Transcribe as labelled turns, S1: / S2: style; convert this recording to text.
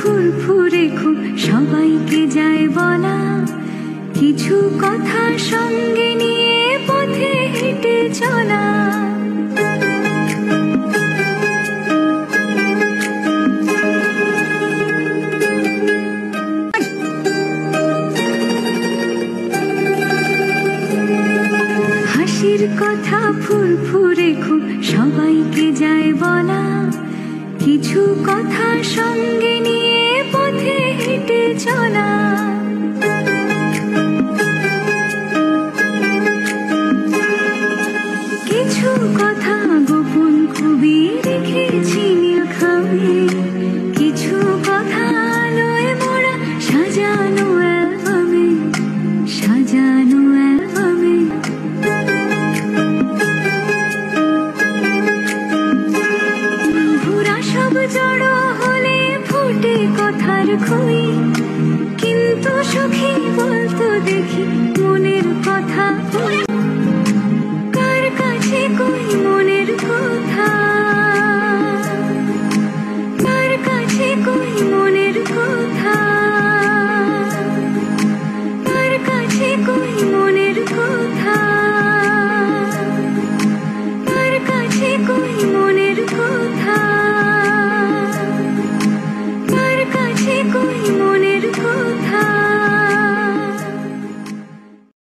S1: ফুরফুরে খুব সবাইকে যায় বলা, কিছু কথা সঙ্গে নিয়ে পথে হেঁটে চলা। হাসির কথা ফুরফুরে খুব সবাইকে যায় বলা, কিছু কথা সঙ্গে নিয়ে পথে হেঁটে চলা। কিছু কথা গোপন খুবই রেখেছি নীলখামে, কিছু কথা আলোয় মোড়া সাজানো অ্যালবামে, সাজানো অ্যালবামে। ভুরা সব জড়ো হলে ফুটে কথার খই, কিন্তু সখী বলতো দেখি মনের কথা।